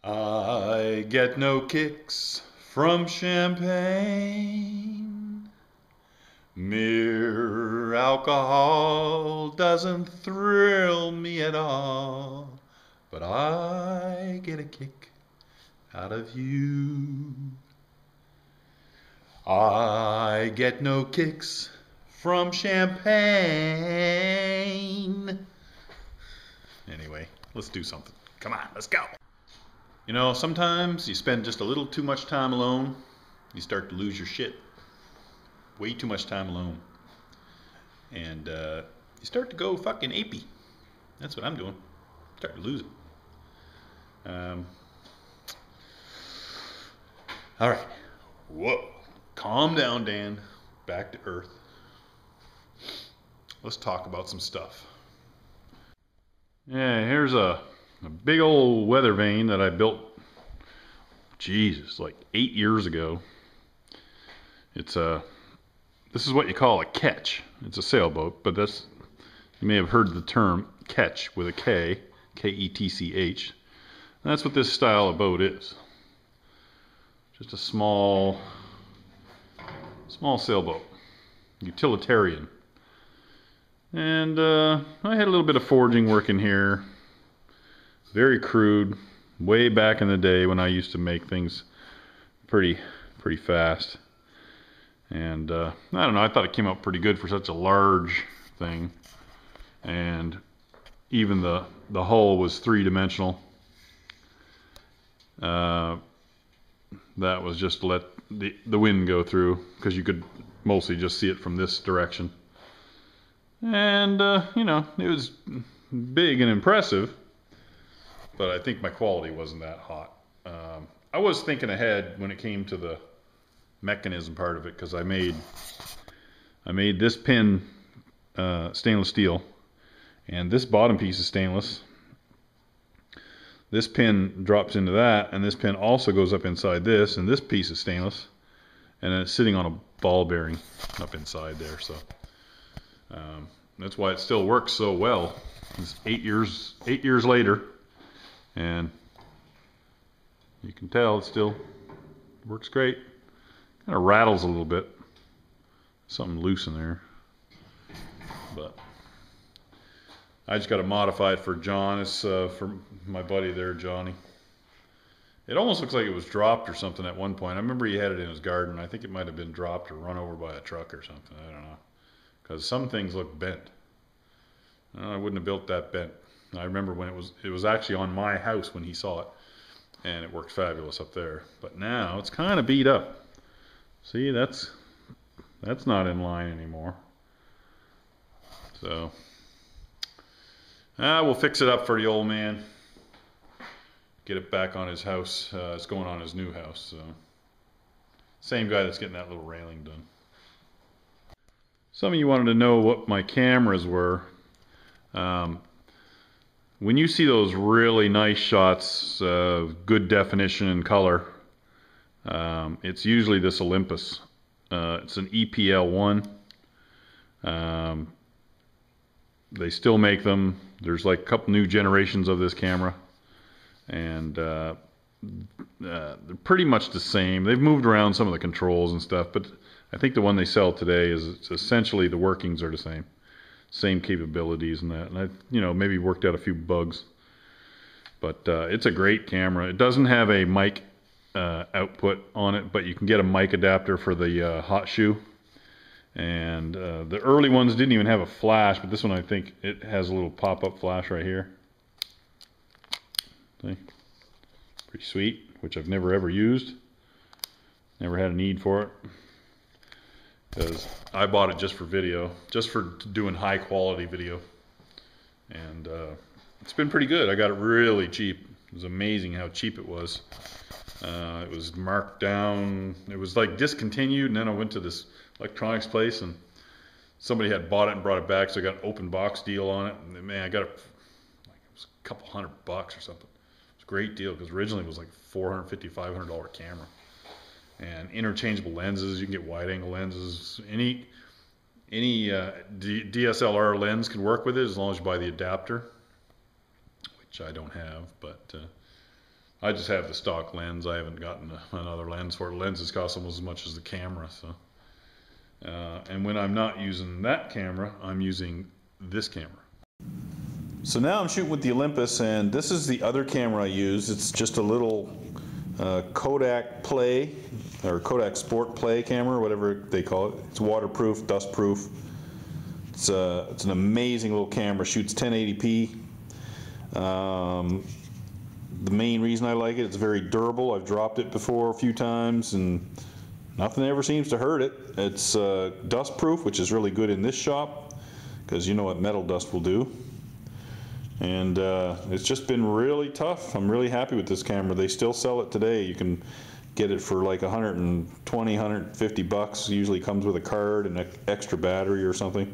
I get no kicks from champagne. Mere alcohol doesn't thrill me at all. But I get a kick out of you. I get no kicks from champagne. Anyway, let's do something. Come on, let's go. You know, sometimes you spend just a little too much time alone, you start to lose your shit. Way too much time alone. And you start to go fucking apey. That's what I'm doing. Start to lose it. All right. Whoa. Calm down, Dan. Back to earth. Let's talk about some stuff. Yeah, here's a big old weather vane that I built, Jesus, like 8 years ago. It's this is what you call a ketch. It's a sailboat, but you may have heard the term ketch with a K, K-E-T-C-H. That's what this style of boat is. Just a small sailboat, utilitarian. And I had a little bit of forging work in here. Very crude, way back in the day when I used to make things pretty fast. And I don't know, I thought it came out pretty good for such a large thing. And even the hull was three-dimensional. That was just to let the wind go through, because you could mostly just see it from this direction. And you know, it was big and impressive, but I think my quality wasn't that hot. I was thinking ahead when it came to the mechanism part of it, because I made this pin stainless steel, and this bottom piece is stainless. This pin drops into that, and this pin also goes up inside this, and this piece is stainless, and then it's sitting on a ball bearing up inside there. So that's why it still works so well. It's 8 years later, and you can tell it still works great. Kind of rattles a little bit, something loose in there, but I just got to modify it for John. It's for my buddy there, Johnny. It almost looks like it was dropped or something at one point. I remember he had it in his garden. I think it might have been dropped or run over by a truck or something. I don't know, because some things look bent. I wouldn't have built that bent. I remember when it was actually on my house when he saw it, and it worked fabulous up there. But now it's kind of beat up. See, that's not in line anymore. So we'll fix it up for the old man. Get it back on his house. It's going on his new house. So same guy that's getting that little railing done. Some of you wanted to know what my cameras were. When you see those really nice shots, good definition and color, it's usually this Olympus. It's an EPL1. They still make them. There's like a couple new generations of this camera, and they're pretty much the same. They've moved around some of the controls and stuff, but I think the one they sell today is essentially the workings are the same capabilities and that. And I, maybe worked out a few bugs, but it's a great camera. It doesn't have a mic output on it, but you can get a mic adapter for the hot shoe. And the early ones didn't even have a flash, but this one I think it has a little pop-up flash right here. See? Pretty sweet, which I've never ever used. Never had a need for it, because I bought it just for video, just for doing high quality video. And it's been pretty good. I got it really cheap. It was amazing how cheap it was. It was marked down. It was like discontinued, and then I went to this electronics place, and somebody had bought it and brought it back, so I got an open box deal on it. And man, I got it was a couple $100 or something. It was a great deal, because originally it was like $450, $500 camera. And interchangeable lenses. You can get wide angle lenses. Any DSLR lens can work with it, as long as you buy the adapter, which I don't have, but I just have the stock lens. I haven't gotten another lens for it. Lenses cost almost as much as the camera. So, and when I'm not using that camera, I'm using this camera. So now I'm shooting with the Olympus, and this is the other camera I use. It's just a little Kodak Play, or Kodak Sport Play camera, whatever they call it. It's waterproof, dustproof. It's an amazing little camera. Shoots 1080p. The main reason I like it, it's very durable. I've dropped it before a few times, and nothing ever seems to hurt it. It's dustproof, which is really good in this shop, because you know what metal dust will do. And it's just been really tough. I'm really happy with this camera. They still sell it today. You can get it for like 120, 150 bucks. Usually comes with a card and an extra battery or something.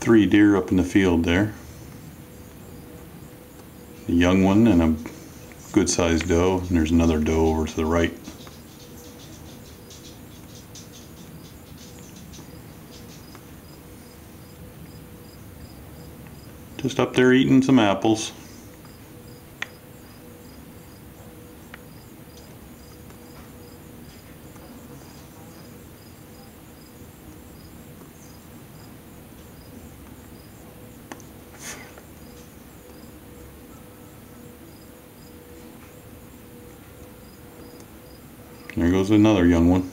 Three deer up in the field there. A young one and a good sized doe, and there's another doe over to the right. Just up there eating some apples. There goes another young one.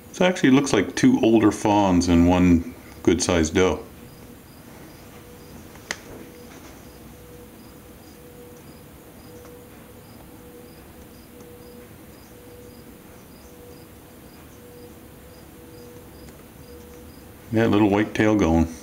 This actually looks like two older fawns and one good-sized doe. Yeah, little whitetail going.